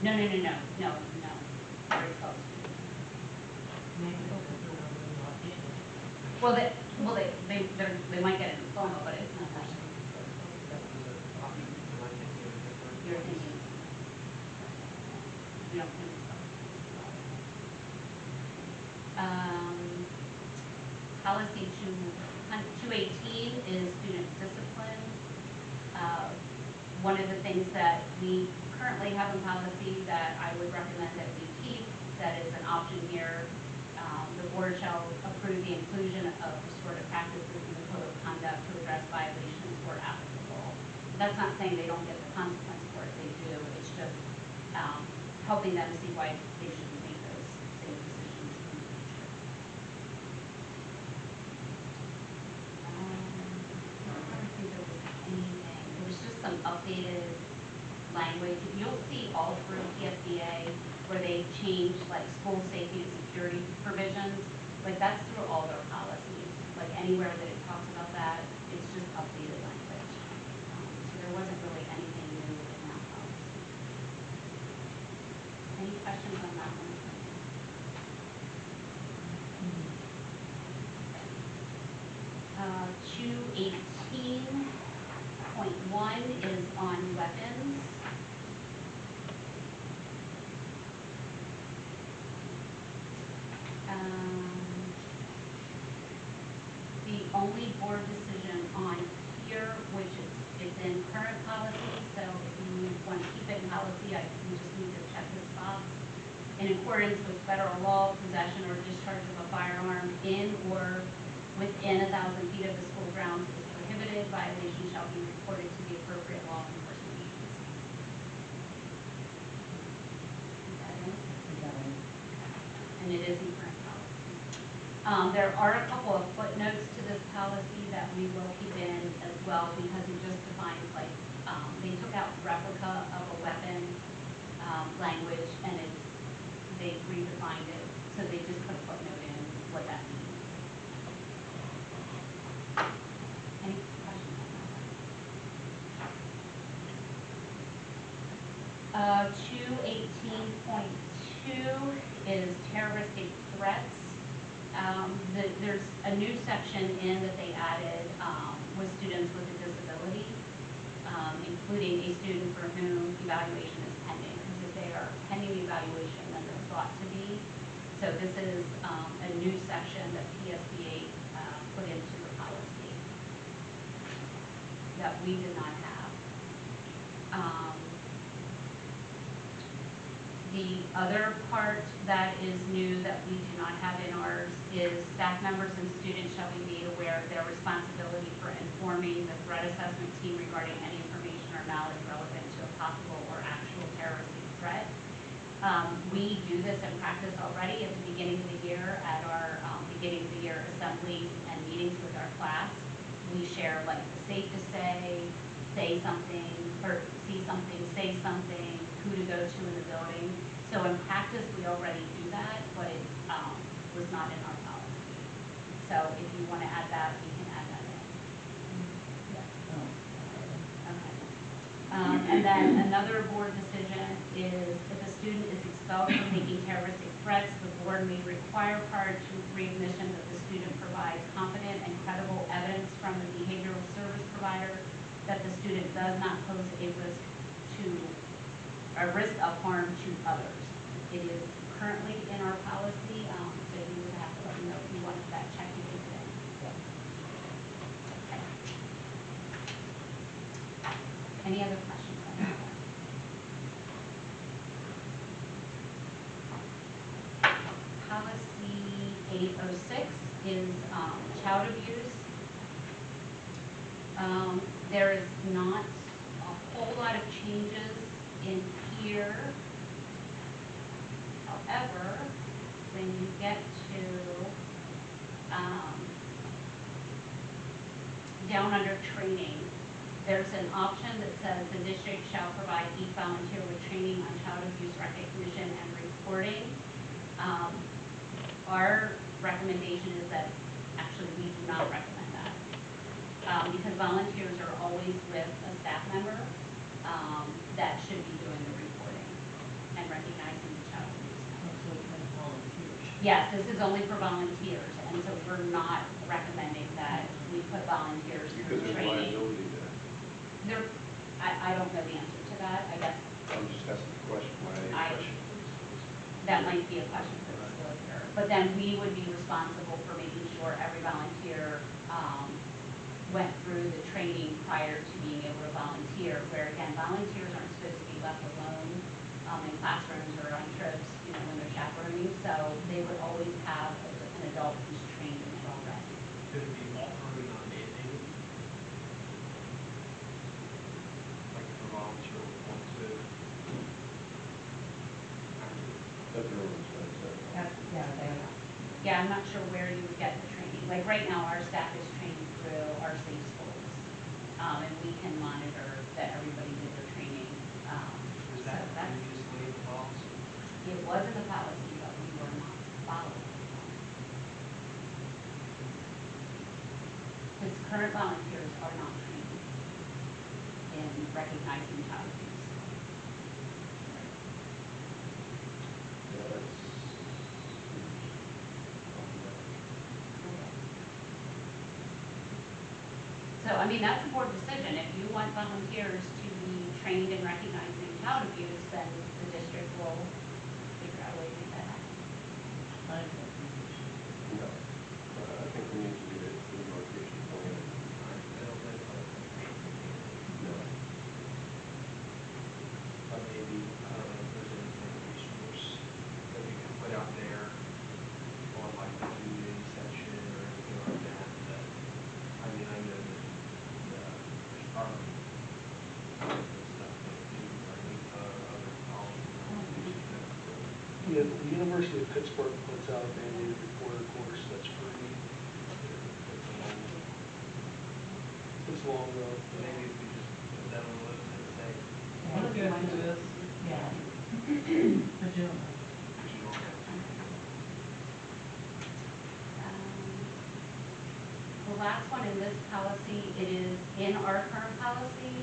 No, no, no, no, no, no. Very close. Well, they might get a diploma, but it's not that. You're thinking. We don't think so. Policy 218 is student discipline. One of the things that we currently have in policy that I would recommend that we keep, that is an option here, the board shall approve the inclusion of restorative practices in the code of conduct to address violations where applicable. That's not saying they don't get the consequence for it, they do. It's just helping them see why they shouldn't make those same decisions in the future. I don't think there was anything. It was just some updated language. You'll see all through PSBA where they change like school safety and security provisions. Like that's through all their policies. Like anywhere that it talks about that, it's just updated language. So there wasn't really anything new in that policy. Any questions on that one? 218.1 is on weapons. The only board decision on here, which it's in current policy, so if you want to keep it in policy, you just need to check this box. In accordance with federal law, possession or discharge of a firearm in or within 1,000 feet of the school grounds is prohibited. Violation shall be reported to the appropriate law enforcement agencies. And it is in current policy. There are a couple of footnotes to this policy that we will keep in as well because it just defines like, they took out replica of a weapon language and they redefined it. So they just put a footnote in what that means. Any questions on that? 218.2 is terroristic threats. There's a new section in that they added with students with a disability, including a student for whom evaluation is pending. Because if they are pending evaluation, then they're thought to be. So this is a new section that PSBA put into the policy that we did not have. The other part that is new that we do not have in ours is staff members and students shall be made aware of their responsibility for informing the threat assessment team regarding any information or knowledge relevant to a possible or actual terroristic threat. We do this in practice already at the beginning of the year at our beginning of the year assemblies and meetings with our class. We share like the safe to say something, or see something, say something, who to go to in the building. So in practice, we already do that, but it was not in our policy. So if you want to add that, we can add that in. Okay. And then another board decision is if a student is expelled for making terroristic threats, the board may require prior to readmission that the student provides competent and credible evidence from the behavioral service provider that the student does not pose a risk of harm to others. It is currently in our policy, so you would have to let me know if you wanted that check to be in. Okay. Any other questions on that? Policy 806 is child abuse. There is not a whole lot of changes in here. However, when you get to down under training, there's an option that says the district shall provide each volunteer with training on child abuse recognition and reporting. Our recommendation is that actually we do not recommend that because volunteers are always with a staff member that should be doing the reporting. And recognizing the child abuse. So it's like volunteers. Yes, this is only for volunteers, and so we're not recommending that we put volunteers Because through there's training. liability there. There, I don't know the answer to that, I guess I'm just asking the question, that might be a question for disclosure. But then we would be responsible for making sure every volunteer went through the training prior to being able to volunteer, where again, volunteers aren't supposed to be left alone in classrooms or on trips, when they're chaperoning, so they would always have an adult who's trained in it already. Could it be offered, not mandated? Like if a volunteer would want to. That's their own expense. Yeah, I'm not sure where you would get the training. Like right now, our staff is trained through our safe schools, and we can monitor that everybody did their training. Was So that that's, previously in the policy? it was in the policy, but we were not following it. Because current volunteers are not trained in recognizing child abuse. Yeah, So, I mean, that's a board decision. If you want volunteers to be trained in recognizing child abuse, then the district will figure out a way to make that happen. I don't think we should. No. I think we need to get it to the location plan. I don't think so. No. But maybe, I don't know if there's any kind of resource that we can put out there on like the community section or anything like that, I mean, I know that, there's probably stuff that do, other colleges. Yeah, the University of Pittsburgh puts out a mandated reporter course that's free. It's long though. Maybe if we just put that on the list and say, Want to go through this? Yeah. But you don't have because you don't have to. The last one in this policy, it is in our current policy.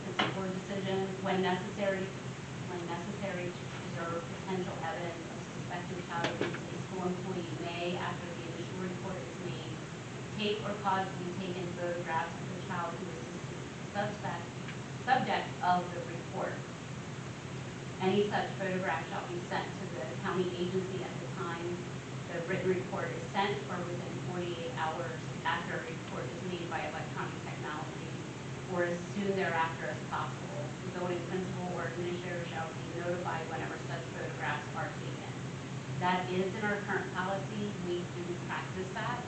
It's a board decision when necessary to preserve potential evidence of suspected child abuse. A school employee may, after the initial report is made, take or cause to be taken photographs of the child who is subject of the report. Any such photograph shall be sent to the county agency at the time the written report is sent or within 48 hours after a report is made by electronic technology or as soon thereafter as possible. The building principal or administrator shall be notified whenever such photographs are taken. That is in our current policy. We do practice that.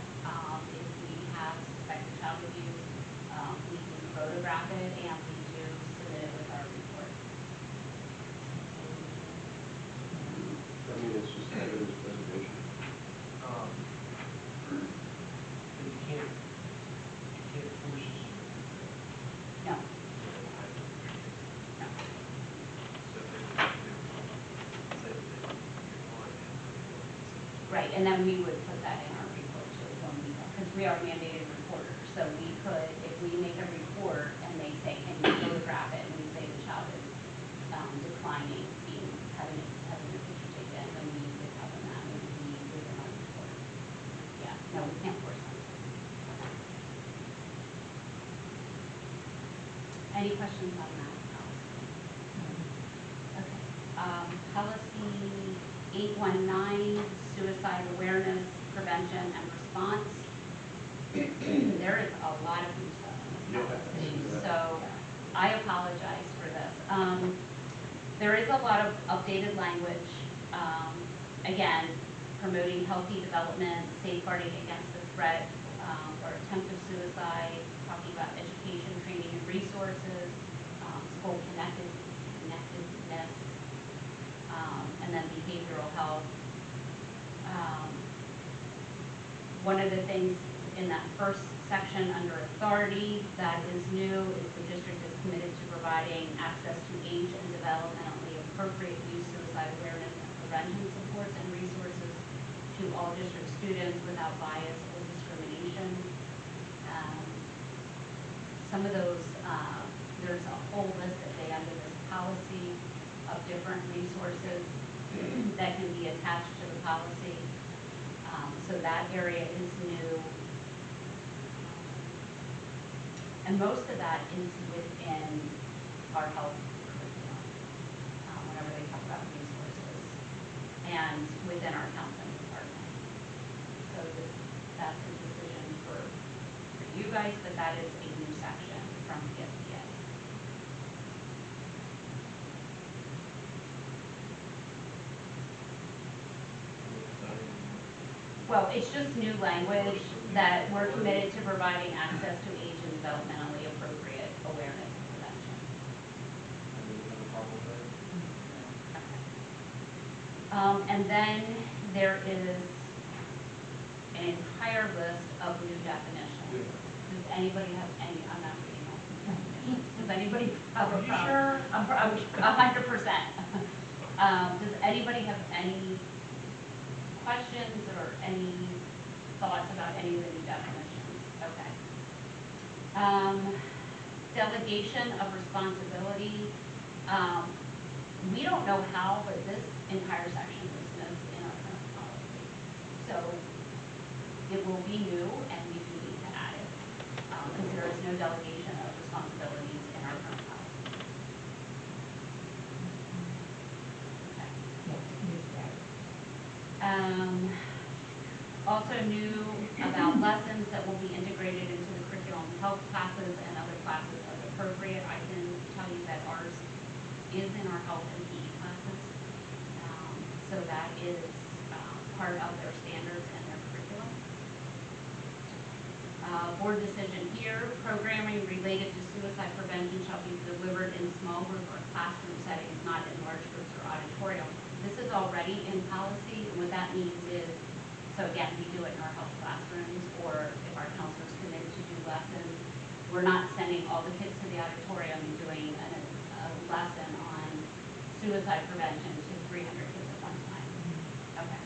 If we have suspected child abuse, we do photograph it and we do submit it with our report. I mean, it's just evidence preservation. But you can't force us. No, no. So if they do, say that they want it. Right, and then we would put that in our report too, because we are mandated reporters. So we could, if we make a report and they say, can you photograph it, and we say the child is declining, having a picture taken, then we would tell them that, and we would in our report. Yeah, no, we can't force them. Any questions on that policy? Okay. Policy 819, suicide awareness, prevention, and response. There is a lot of good stuff in this policy, so I apologize for this. There is a lot of updated language. Again, promoting healthy development, safeguarding against the threat or attempt of suicide, talking about education, training, and resources, school connectedness, and then behavioral health. One of the things in that first section under authority that is new is the district is committed to providing access to age and developmentally appropriate youth suicide awareness and prevention supports and resources to all district students without bias or discrimination. Some of those, there's a whole list at the end of this policy of different resources that can be attached to the policy. So that area is new. And most of that is within our health curriculum, whenever they talk about resources, and within our counseling department. So that's a decision for you guys, but that is a new section from PSBA. Well, it's just new language that we're committed to providing access to age and developmentally appropriate awareness and prevention. And then there is an entire list of new definitions. Does anybody have any, I'm not reading all these definitions. Does anybody have a problem? Are you sure? 100%. Does anybody have any questions or any thoughts about any of the new definitions? Okay. Delegation of responsibility. We don't know how, but this entire section was missed in our current policy. So it will be new, and we do need to add it, because there is no delegation of responsibilities in our current policy. Okay. Also new about lessons that will be integrated into the curriculum, health classes and other classes as appropriate. I can tell you that ours is in our health and PE classes. So that is part of their standards and their curriculum. Board decision here, programming related to suicide prevention shall be delivered in small group or classroom settings, not in large groups or auditorium. This is already in policy, and what that means is, so again, we do it in our health classrooms, or if our counselor's committed to do lessons, we're not sending all the kids to the auditorium and doing a lesson on suicide prevention to 300 kids at one time. Okay.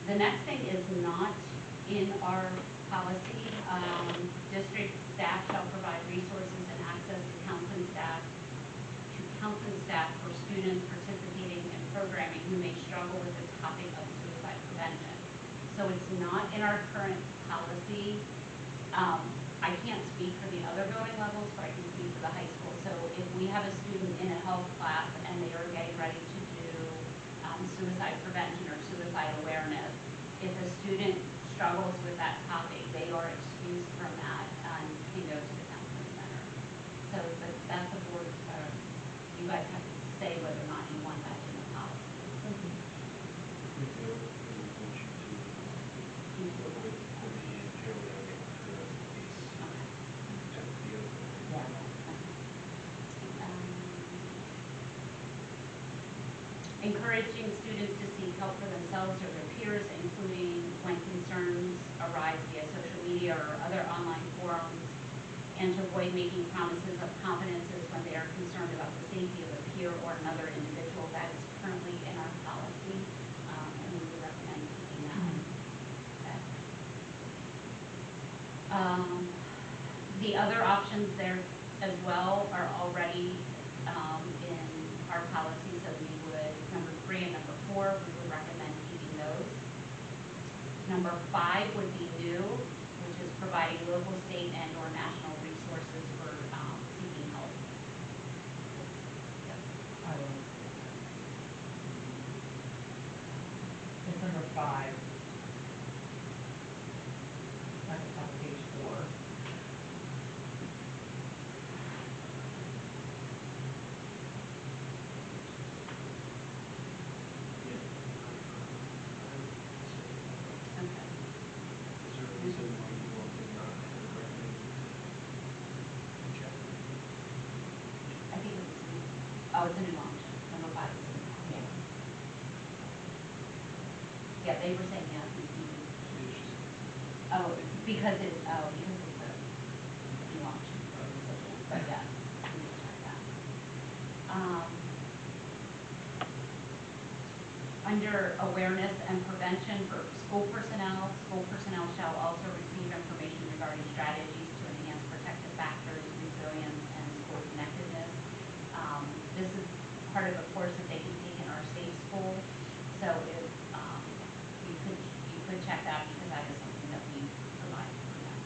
The next thing is not in our policy. District staff shall provide resources and access to counseling staff for students participating in programming who may struggle with the topic of suicide prevention. So it's not in our current policy. I can't speak for the other building levels, but I can speak for the high school. So if we have a student in a health class and they are getting ready to do suicide prevention or suicide awareness, if a student struggles with that topic, they are excused from that and can go to the counseling center. So but that's a board, you guys have to say whether or not you want that in the policy. We do, and we want you to work with the general area for the piece. Okay. To be open. Yeah. Encouraging students to seek help for themselves or their peers, including when concerns arise via social media or other online forums, and to avoid making promises of confidences when they are concerned about the safety of a peer or another individual. That is currently in our policy, and we would recommend keeping that. Okay. The other options there as well are already in our policy, so we would, number 3 and number 4, we would recommend keeping those. Number 5 would be new, which is providing local, state, and or national resources for seeking help. Yes. It's number 5. It's on page 4. Okay. Is there a reason why you want to not recommend check? I think it was, oh, it's a new option. Number 5 is a new option. Yeah, they were saying yes. Oh, because it's a new option. But yes, we will check that. Under awareness and prevention for school personnel shall also receive information regarding strategies to enhance protective factors, resilience, and school connectedness. This is part of a course that they can take in our state school. So if, you could check that because that is something that we provide for them.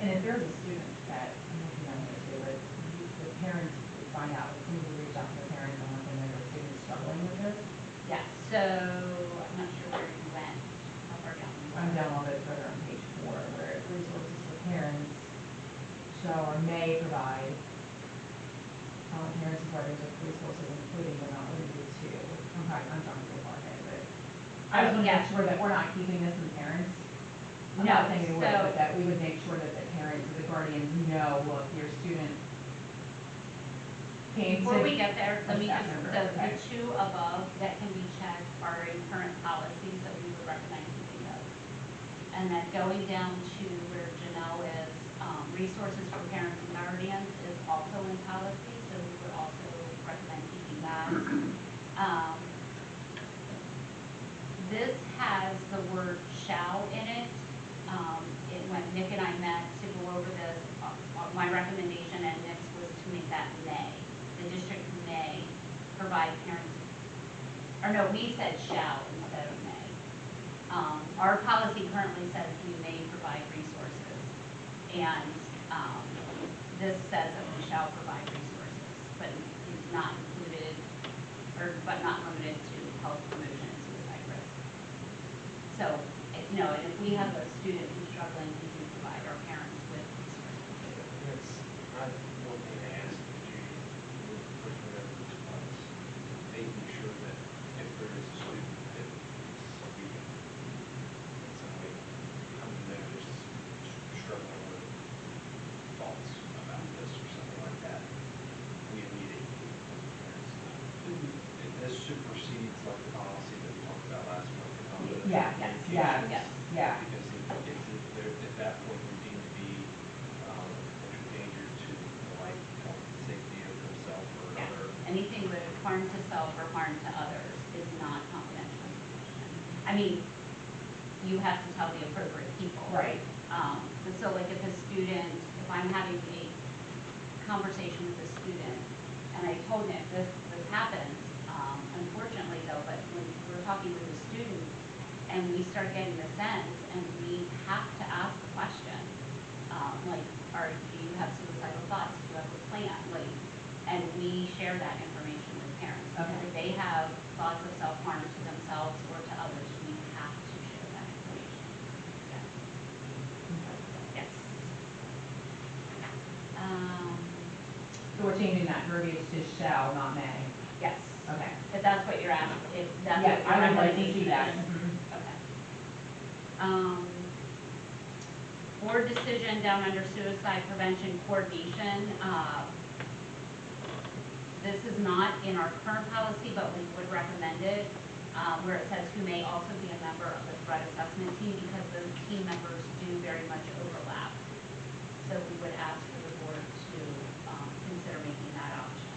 And if there's a student that, I'm looking on here too, but the parents would find out, if somebody reach out to the parents and let them know their student is struggling with this, Yeah, so I'm not sure where you went, how far down you I'm went. down a little bit further on page 4, where resources for parents shall or may provide parents and guardians with resources, including but not limited to. I'm trying to go far ahead, but I just want to Yeah. make sure that we're not keeping this in parents. I'm No, not saying we would, so- but that we would make sure that the parents or the guardians know, look, your student came to. Before we get there, let me a staff just, member, the okay. two above that can be checked are in current policies that we would recommend keeping those. And then going down to where Janelle is, resources for parents and guardians is also in policy, so we would also recommend keeping that. This has the word shall in it. When Nick and I met to go over this, my recommendation and Nick's was to make that may. The district may provide parents, or no, we said shall instead of may. Our policy currently says we may provide resources, and this says that we shall provide resources, but it's not included, but not limited to health promotion and suicide risk. So, and if we have a student who's struggling, we can provide our parents with resources. That's, one thing I asked Judy, which whatever this was, making sure that if there is a student that we can, in some way, come to notice struggling with thoughts about this or something like that, we immediately let the parents know. And this supersedes like the policy that we talked about last month. Yeah, yes. Because if at that point they're deemed to be potential danger to the life, health, and safety of themselves or Yeah. another. Anything that is harm to self or harm to others is not confidential information. I mean, you have to tell the appropriate people. Right. But so like if a student, if I'm having a conversation with a student, and I told Nick this happens, unfortunately though, but when we're talking with a student, and we start getting the sense, and we have to ask the question, like, do you have suicidal thoughts? Do you have a plan? Like, and we share that information with parents. Okay. If they have thoughts of self-harm to themselves or to others, we have to share that information. Yes. Yes. So we're changing that verbiage to shall, not may. Yes. Okay. If that's what you're asking, if that's Yes, what you're I would like to see recommending. that. Okay. Board decision down under suicide prevention coordination. This is not in our current policy, but we would recommend it, where it says who may also be a member of the threat assessment team, because those team members do very much overlap. So we would ask for the board to consider making that option.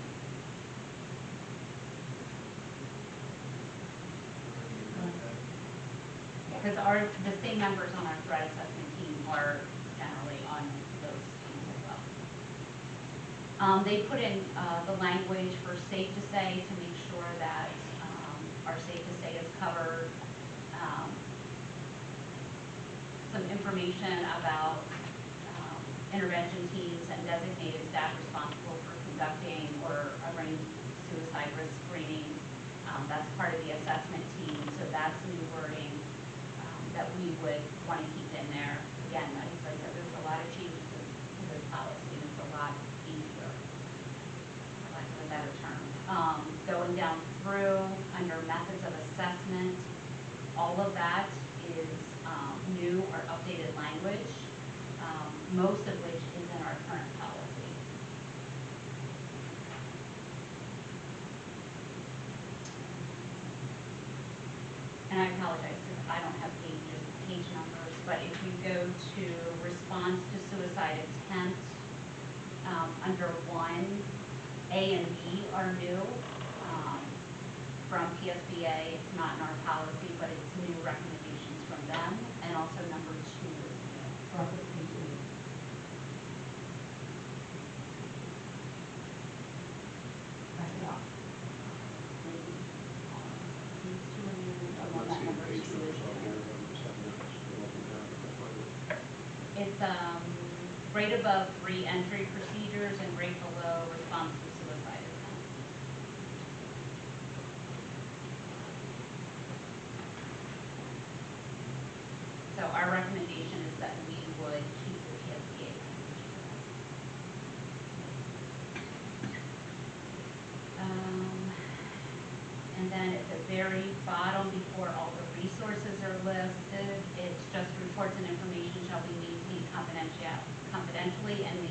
Because the same members on our threat assessment team are generally on those teams as well. They put in the language for safe to say to make sure that our safe to say is covered. Some information about intervention teams and designated staff responsible for conducting or arranging suicide risk screenings. That's part of the assessment team, so that's new wording that we would want to keep in there. Again, as I said, there's a lot of changes to this policy, and it's a lot easier, for lack of a better term. Going down through under methods of assessment, all of that is new or updated language, most of which is in our current policy. And I apologize because I don't have page numbers, but if you go to response to suicide attempt, under 1, A and B are new from PSBA. It's not in our policy, but it's new recommendations from them, and also number 2 is new. Roughly page 8. right above re-entry procedures and right below response to suicide attempts. So our recommendation is that we would keep the PSBA language. And then at the very bottom, before all the resources are listed, it's just reports and information shall be maintained confidentially, and the